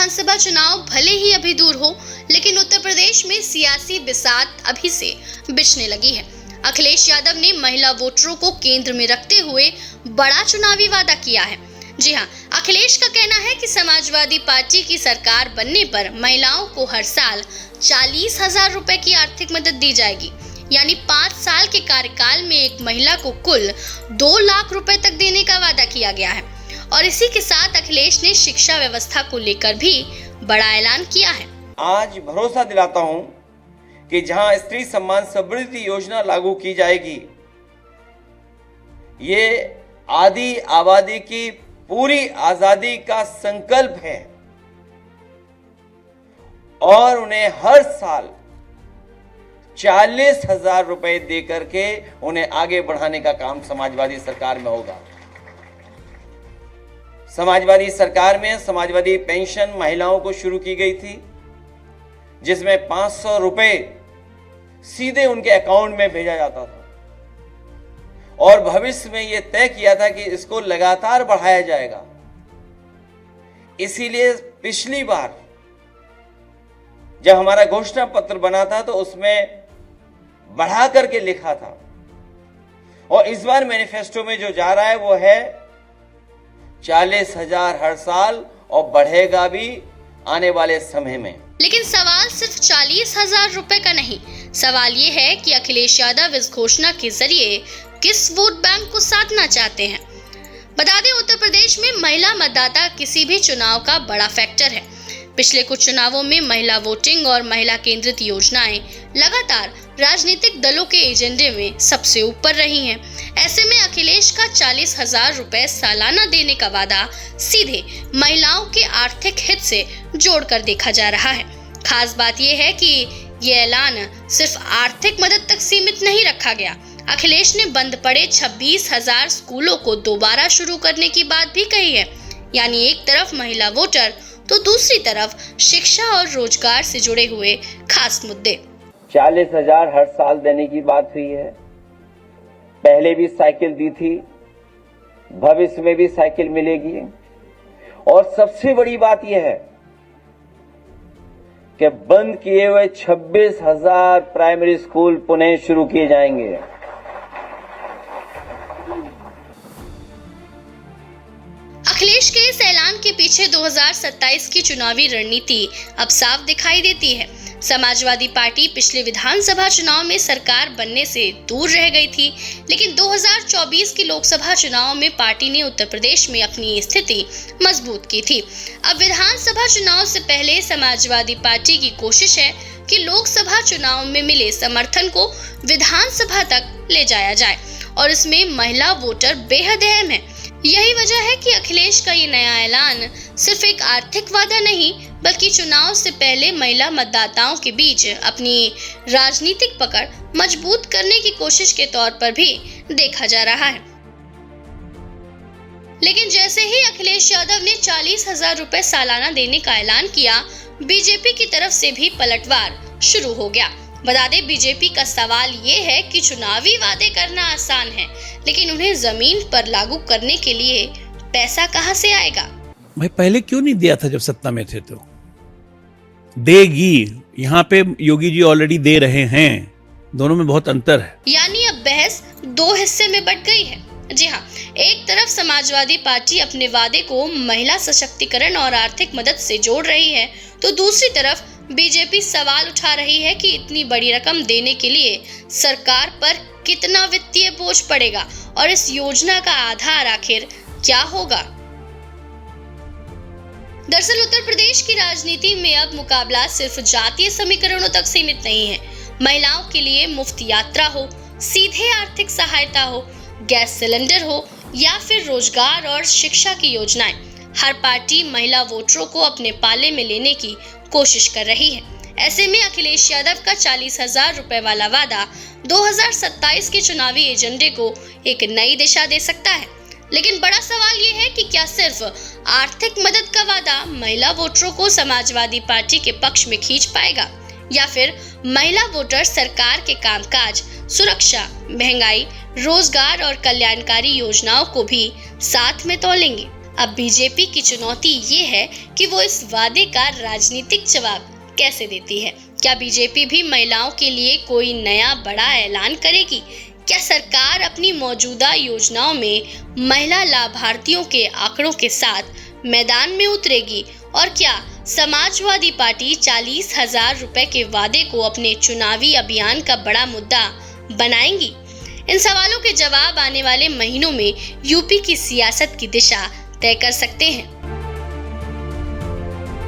विधानसभा चुनाव भले ही अभी दूर हो, लेकिन उत्तर प्रदेश में सियासी बिसात अभी से बिछने लगी है। अखिलेश यादव ने महिला वोटरों को केंद्र में रखते हुए बड़ा चुनावी वादा किया है। जी हां, अखिलेश का कहना है कि समाजवादी पार्टी की सरकार बनने पर महिलाओं को हर साल 40,000 रुपए की आर्थिक मदद दी जाएगी। यानी 5 साल के कार्यकाल में एक महिला को कुल 2 लाख रुपए तक देने का वादा किया गया है। और इसी के साथ अखिलेश ने शिक्षा व्यवस्था को लेकर भी बड़ा ऐलान किया है। आज भरोसा दिलाता हूं कि जहां स्त्री सम्मान समृद्धि योजना लागू की जाएगी, ये आदि आबादी की पूरी आजादी का संकल्प है और उन्हें हर साल 40,000 रुपए देकर के उन्हें आगे बढ़ाने का काम समाजवादी सरकार में होगा। समाजवादी सरकार में समाजवादी पेंशन महिलाओं को शुरू की गई थी, जिसमें 500 रुपए सीधे उनके अकाउंट में भेजा जाता था और भविष्य में यह तय किया था कि इसको लगातार बढ़ाया जाएगा। इसीलिए पिछली बार जब हमारा घोषणा पत्र बना था तो उसमें बढ़ा करके लिखा था, और इस बार मैनिफेस्टो में जो जा रहा है वो है 40,000 हर साल, और बढ़ेगा भी आने वाले समय में। लेकिन सवाल सिर्फ 40,000 रुपए का नहीं, सवाल ये है कि अखिलेश यादव इस घोषणा के जरिए किस वोट बैंक को साधना चाहते हैं। बता दें, उत्तर प्रदेश में महिला मतदाता किसी भी चुनाव का बड़ा फैक्टर है। पिछले कुछ चुनावों में महिला वोटिंग और महिला केंद्रित योजनाएं लगातार राजनीतिक दलों के एजेंडे में सबसे ऊपर रही हैं। ऐसे में अखिलेश का 40,000 रुपए सालाना देने का वादा सीधे महिलाओं के आर्थिक हित से जोड़कर देखा जा रहा है। खास बात यह है कि ये ऐलान सिर्फ आर्थिक मदद तक सीमित नहीं रखा गया। अखिलेश ने बंद पड़े 26,000 स्कूलों को दोबारा शुरू करने की बात भी कही है। यानी एक तरफ महिला वोटर तो दूसरी तरफ शिक्षा और रोजगार से जुड़े हुए खास मुद्दे। 40,000 हर साल देने की बात हुई है। पहले भी साइकिल दी थी, भविष्य में भी साइकिल मिलेगी। और सबसे बड़ी बात यह है कि बंद किए हुए 26,000 प्राइमरी स्कूल पुनः शुरू किए जाएंगे। अखिलेश के इस ऐलान के पीछे 2027 की चुनावी रणनीति अब साफ दिखाई देती है। समाजवादी पार्टी पिछले विधानसभा चुनाव में सरकार बनने से दूर रह गई थी, लेकिन 2024 की लोकसभा चुनाव में पार्टी ने उत्तर प्रदेश में अपनी स्थिति मजबूत की थी। अब विधानसभा चुनाव से पहले समाजवादी पार्टी की कोशिश है कि लोकसभा चुनाव में मिले समर्थन को विधानसभा तक ले जाया जाए, और इसमें महिला वोटर बेहद अहम है। यही वजह है कि अखिलेश का ये नया ऐलान सिर्फ एक आर्थिक वादा नहीं, बल्कि चुनाव से पहले महिला मतदाताओं के बीच अपनी राजनीतिक पकड़ मजबूत करने की कोशिश के तौर पर भी देखा जा रहा है। लेकिन जैसे ही अखिलेश यादव ने 40,000 रुपए सालाना देने का ऐलान किया, बीजेपी की तरफ से भी पलटवार शुरू हो गया। बता दें, बीजेपी का सवाल ये है कि चुनावी वादे करना आसान है, लेकिन उन्हें जमीन पर लागू करने के लिए पैसा कहां से आएगा? भाई पहले क्यों नहीं दिया था जब सत्ता में थे? तो देगी। यहाँ पे योगी जी ऑलरेडी दे रहे हैं, दोनों में बहुत अंतर है। यानी अब बहस 2 हिस्से में बट गई है। जी हाँ, एक तरफ समाजवादी पार्टी अपने वादे को महिला सशक्तिकरण और आर्थिक मदद से जोड़ रही है, तो दूसरी तरफ बीजेपी सवाल उठा रही है कि इतनी बड़ी रकम देने के लिए सरकार पर कितना वित्तीय बोझ पड़ेगा और इस योजना का आधार आखिर क्या होगा। दरअसल उत्तर प्रदेश की राजनीति में अब मुकाबला सिर्फ जातीय समीकरणों तक सीमित नहीं है। महिलाओं के लिए मुफ्त यात्रा हो, सीधे आर्थिक सहायता हो, गैस सिलेंडर हो या फिर रोजगार और शिक्षा की योजनाएं, हर पार्टी महिला वोटरों को अपने पाले में लेने की कोशिश कर रही है। ऐसे में अखिलेश यादव का 40,000 रुपए वाला वादा 2027 के चुनावी एजेंडे को एक नई दिशा दे सकता है। लेकिन बड़ा सवाल ये है कि क्या सिर्फ आर्थिक मदद का वादा महिला वोटरों को समाजवादी पार्टी के पक्ष में खींच पाएगा, या फिर महिला वोटर सरकार के कामकाज, सुरक्षा, महंगाई, रोजगार और कल्याणकारी योजनाओं को भी साथ में तोलेंगे। अब बीजेपी की चुनौती ये है कि वो इस वादे का राजनीतिक जवाब कैसे देती है। क्या बीजेपी भी महिलाओं के लिए कोई नया बड़ा ऐलान करेगी? क्या सरकार अपनी मौजूदा योजनाओं में महिला लाभार्थियों के आंकड़ों के साथ मैदान में उतरेगी? और क्या समाजवादी पार्टी 40,000 रुपए के वादे को अपने चुनावी अभियान का बड़ा मुद्दा बनाएंगी? इन सवालों के जवाब आने वाले महीनों में यूपी की सियासत की दिशा तय कर सकते हैं।